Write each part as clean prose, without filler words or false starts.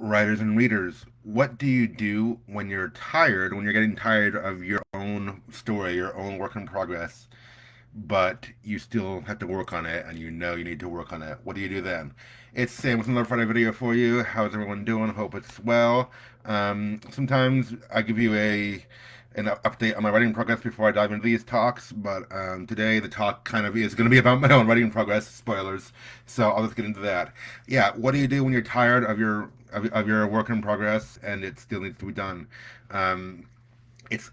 Writers and readers, what do you do when you're tired, when you're getting tired of your own story, your own work in progress, but you still have to work on it and you know you need to work on it? What do you do then? It's Sam with another Friday video for you. How's everyone doing? Hope it's well. Sometimes I give you an update on my writing progress before I dive into these talks, but today the talk kind of is going to be about my own writing progress. Spoilers, so I'll just get into that. Yeah, what do you do when you're tired of your work in progress and it still needs to be done? Um,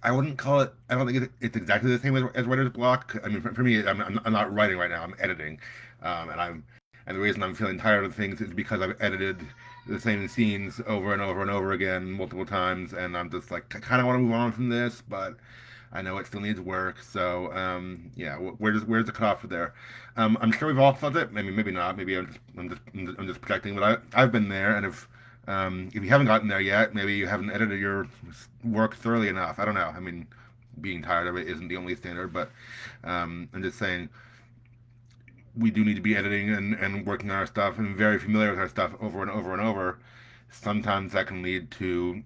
I wouldn't call it. I don't think it's exactly the same as writer's block. I mean, for me, I'm not writing right now. I'm editing, and the reason I'm feeling tired of things is because I've edited the same scenes over and over and over again multiple times, and I'm just like, I kind of want to move on from this, but I know it still needs work. So, yeah, where's the cutoff for there? I'm sure we've all felt it. Maybe not. Maybe I'm just projecting, but I've been there, and if you haven't gotten there yet, maybe you haven't edited your work thoroughly enough. I don't know. I mean, being tired of it isn't the only standard, but I'm just saying we do need to be editing and working on our stuff and very familiar with our stuff over and over and over. Sometimes that can lead to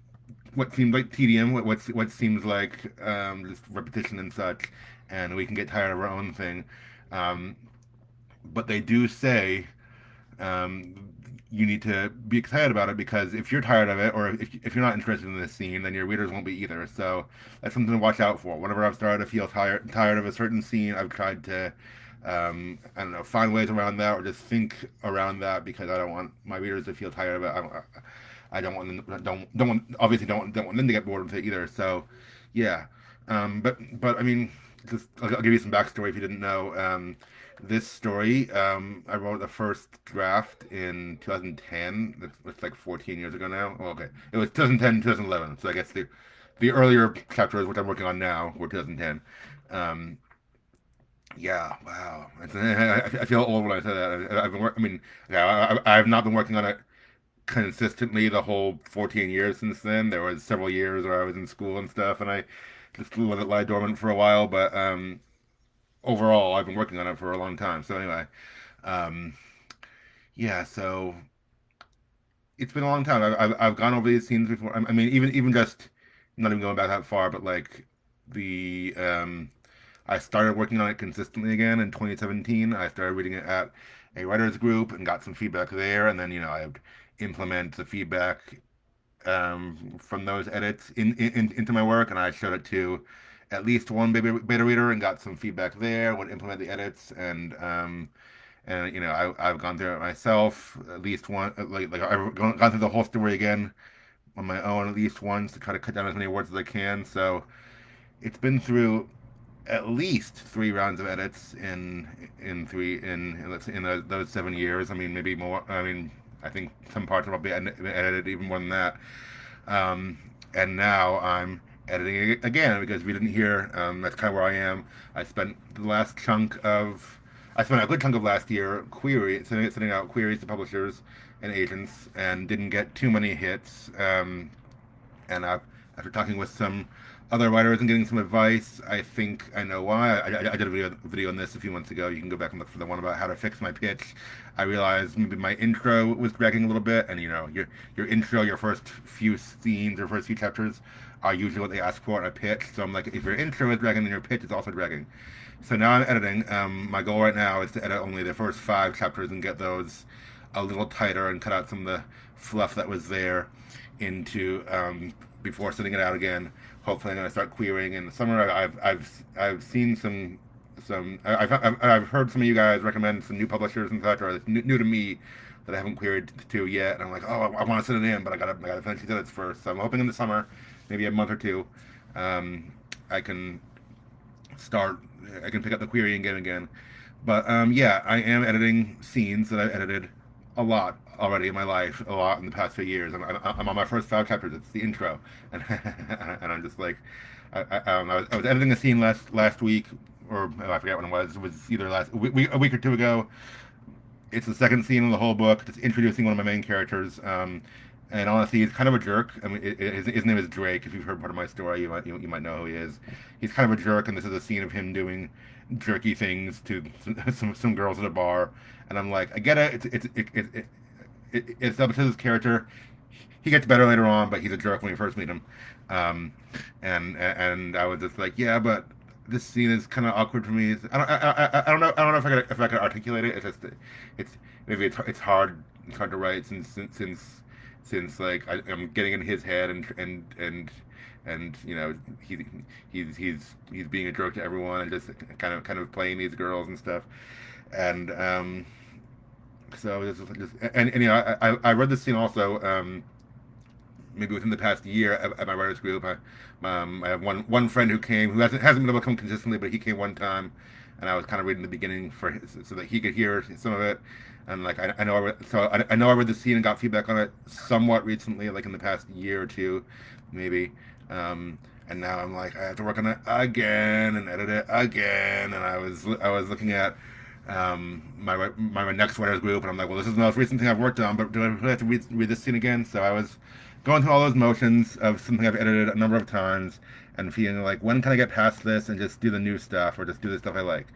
what seems like tedium, what seems like just repetition and such, and we can get tired of our own thing. Um, but they do say um, you need to be excited about it because if you're tired of it or if you're not interested in this scene, then your readers won't be either. So that's something to watch out for. Whenever I've started to feel tired of a certain scene, I've tried to I don't know, find ways around that or just think around that because I don't want my readers to feel tired of it. I don't want them, don't want obviously don't want them to get bored with it either. So yeah, but I mean, just I'll give you some backstory if you didn't know. This story, I wrote the first draft in 2010. That's like 14 years ago now. Oh, okay, it was 2010, 2011. So I guess the earlier chapters, which I'm working on now, were 2010. Um, yeah, wow. I feel old when I say that. I've been I mean, yeah, I've not been working on it consistently the whole 14 years since then. There was several years where I was in school and stuff, and I just let it lie dormant for a while. But overall, I've been working on it for a long time. So anyway, um, yeah. So it's been a long time. I've gone over these scenes before. I mean, even just not even going back that far, but like the I started working on it consistently again in 2017. I started reading it at a writers group and got some feedback there, and then I would implement the feedback from those edits into my work, and I showed it to at least one beta reader and got some feedback there. Would implement the edits and I've gone through it myself at least one like I've gone through the whole story again on my own at least once to try to cut down as many words as I can. So it's been through at least three rounds of edits in those 7 years. I mean, maybe more. I mean, I think some parts will be edited even more than that. Um, and now I'm editing it again because we didn't hear. That's kind of where I am. I spent the last chunk of I spent a good chunk of last year sending out queries to publishers and agents, and didn't get too many hits. And after talking with some other writers and getting some advice, I think I know why. I did a video on this a few months ago. You can go back and look for the one about how to fix my pitch. I realized maybe my intro was dragging a little bit, and your intro, your first few scenes or first few chapters are usually what they ask for in a pitch. So I'm like, if your intro is dragging, then your pitch is also dragging. So now I'm editing. My goal right now is to edit only the first five chapters and get those a little tighter and cut out some of the fluff that was there into before sending it out again. Hopefully, I'm going to start querying in the summer. I've seen I've heard some of you guys recommend some new publishers and such, or it's new to me that I haven't queried to yet. And I'm like, oh, I want to send it in, but I gotta finish these edits first. So I'm hoping in the summer, maybe a month or two, um, I can start. I can pick up the query again. But yeah, I am editing scenes that I've edited a lot already in my life, a lot in the past few years. I'm on my first five chapters. It's the intro, and and I'm just like, I was editing a scene last week, or oh, I forget when it was. It was either a week or two ago. It's the second scene in the whole book. It's introducing one of my main characters. And honestly, he's kind of a jerk. I mean, his name is Drake. If you've heard part of my story, you might know who he is. He's kind of a jerk, and this is a scene of him doing jerky things to some girls at a bar. And I'm like, I get it. It's up to his character. he gets better later on, but he's a jerk when you first meet him. Um, and I was just like, yeah, but this scene is kind of awkward for me. I don't know if I could articulate it. It's just it's maybe it's hard to write since like I'm getting in his head and you know he's being a jerk to everyone and just kind of playing these girls and stuff and so and you know I read this scene also maybe within the past year at my writers group. I have one friend who came who hasn't been able to come consistently, but he came one time, and I was kind of reading the beginning for so that he could hear some of it. And like I know I know I read the scene and got feedback on it somewhat recently, like in the past year or two, maybe. And now I'm like I have to work on it again and edit it again. And I was looking at my next writers group, and I'm like, well, this is the most recent thing I've worked on, but do I really have to read this scene again? So I was going through all those motions of something I've edited a number of times and feeling like, when can I get past this and just do the new stuff or just do the stuff I like?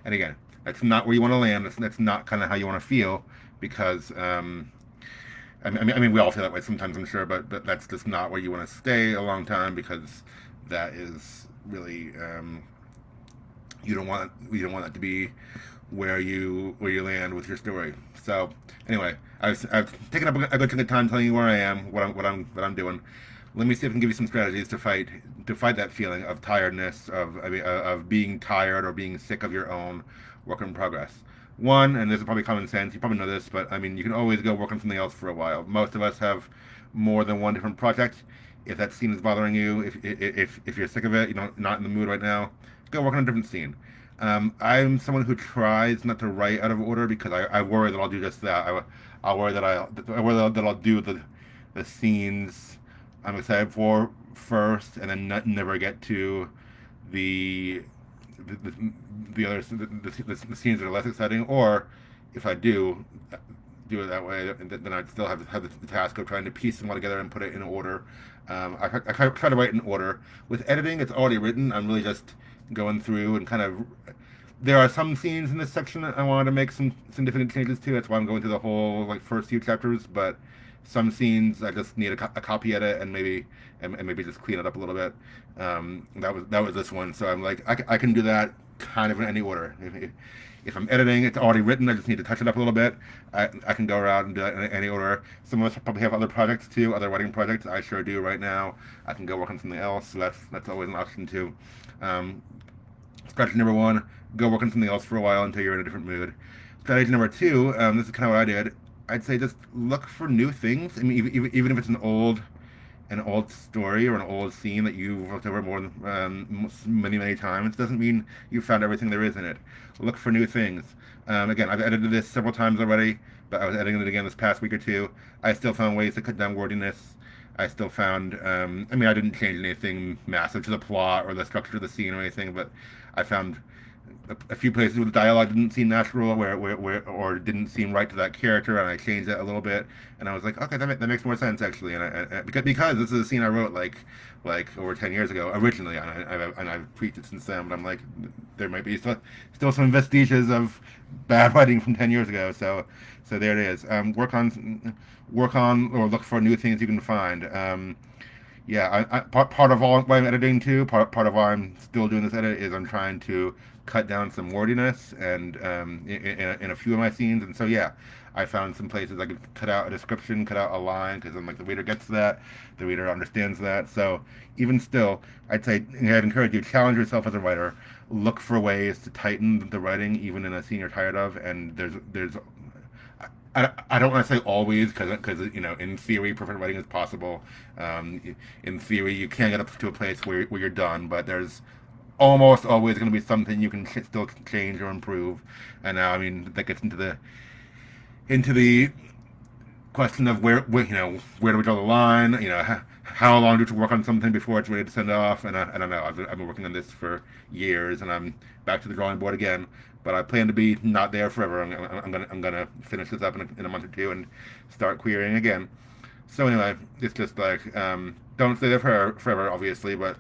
And again, that's not where you want to land. That's not kind of how you want to feel because, I mean, we all feel that way sometimes, I'm sure, but that's just not where you want to stay a long time because that is really, you don't want that to be where you land with your story. So anyway, I've taken up a good chunk of time telling you where I am, what I'm doing. Let me see if I can give you some strategies to fight that feeling of tiredness, of being tired or being sick of your own work in progress. One, and this is probably common sense, you probably know this, but I mean, you can always go work on something else for a while. Most of us have more than one different project. If that scene is bothering you, if you're sick of it, you're not in the mood right now, go work on a different scene. I'm someone who tries not to write out of order because I worry that I'll do just that. I worry I worry that I'll do the scenes I'm excited for first, and then never get to the the other the scenes that are less exciting. Or if I do it that way, then I'd still have the task of trying to piece them all together and put it in order. I try to write in order. With editing, it's already written. I'm really just going through and kind of. There are some scenes in this section that I wanted to make some significant changes to. That's why I'm going through the whole like first few chapters. But some scenes I just need a copy edit and maybe just clean it up a little bit. That was this one. So I'm like I can do that kind of in any order. If I'm editing, it's already written. I just need to touch it up a little bit. I can go around and do that in any order. Some of us probably have other projects too, other writing projects. I sure do right now. I can go work on something else. So that's always an option too. Strategy number one: go work on something else for a while until you're in a different mood. Strategy number two: this is kind of what I did. I'd say just look for new things. I mean, even if it's an old story or an old scene that you've looked over more than many times doesn't mean you found everything there is in it. Look for new things. Again, I've edited this several times already, but I was editing it again this past week or two. I still found ways to cut down wordiness. I still found, I mean, I didn't change anything massive to the plot or the structure of the scene or anything, but I found a few places where the dialogue didn't seem natural, where or didn't seem right to that character, and I changed it a little bit, and I was like, okay, that makes more sense actually, because this is a scene I wrote like over 10 years ago originally, and I've tweaked it since then, but I'm like, there might be still some vestiges of bad writing from 10 years ago, so there it is. Work on or look for new things you can find. Yeah, part of all why I'm editing too, part of why I'm still doing this edit is I'm trying to cut down some wordiness and in a few of my scenes, and so yeah, I found some places I could cut out a description, cut out a line, because I'm like the reader gets that, the reader understands that. So even still, I'd say I'd encourage you challenge yourself as a writer, look for ways to tighten the writing even in a scene you're tired of, and there's I don't want to say always because you know in theory perfect writing is possible. In theory you can get up to a place where you're done, but there's almost always going to be something you can still change or improve. And now I mean that gets into the question of where you know where do we draw the line? You know how long do you work on something before it's ready to send off? And I don't know. I've been working on this for years, and I'm back to the drawing board again. But I plan to be not there forever. I'm gonna finish this up in a month or two and start querying again. So anyway, it's just like don't stay there forever, obviously. But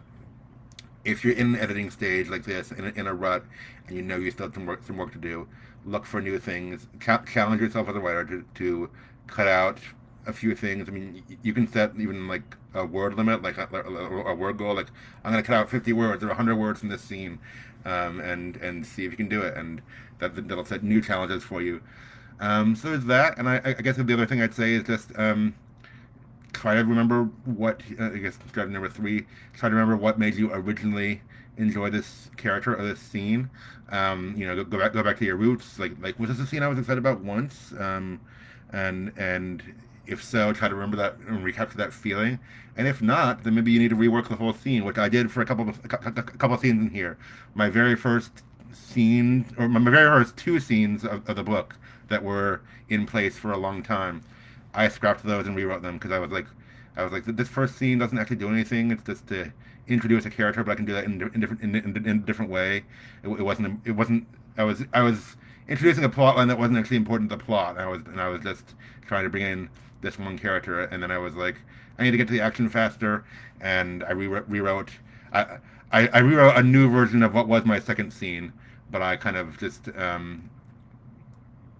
if you're in an editing stage like this in a rut and you know you still have some work to do, look for new things. Challenge yourself as a writer to cut out a few things. I mean, you can set even like a word limit, like a word goal. Like I'm gonna cut out 50 words or 100 words in this scene, and see if you can do it. And that'll set new challenges for you. So there's that, and I guess the other thing I'd say is just try to remember what I guess strategy number three. Try to remember what made you originally enjoy this character or this scene. Go back to your roots. Like was this a scene I was excited about once? And if so, try to remember that and recapture that feeling. And if not, then maybe you need to rework the whole scene, which I did for a couple of scenes in here. My very first scene, or my very first two scenes of the book that were in place for a long time, I scrapped those and rewrote them because I was like, this first scene doesn't actually do anything. It's just to introduce a character, but I can do that in a different way. It wasn't. I was introducing a plot line that wasn't actually important to the plot. I was just trying to bring in this one character, and then I was like, I need to get to the action faster, and I rewrote. I, I rewrote a new version of what was my second scene, but I kind of just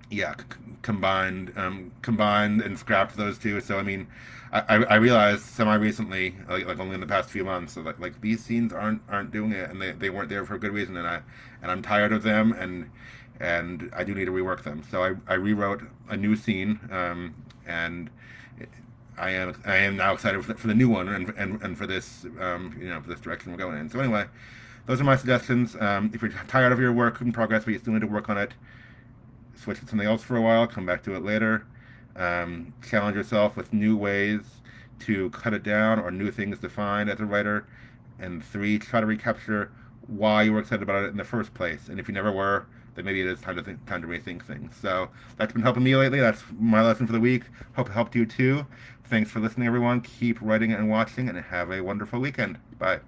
yeah, combined and scrapped those two. So I mean, I realized semi recently, like only in the past few months, so like these scenes aren't doing it, and they weren't there for a good reason, and I'm tired of them, and I do need to rework them. So I rewrote a new scene, and I am now excited for the new one, and for this for this direction we're going in. So anyway, those are my suggestions. If you're tired of your work in progress, but you still need to work on it, switch to something else for a while, come back to it later. Challenge yourself with new ways to cut it down or new things to find as a writer. And three, try to recapture why you were excited about it in the first place. And if you never were, then maybe it is time to rethink things. So that's been helping me lately. That's my lesson for the week. Hope it helped you too. Thanks for listening, everyone. Keep writing and watching, and have a wonderful weekend. Bye.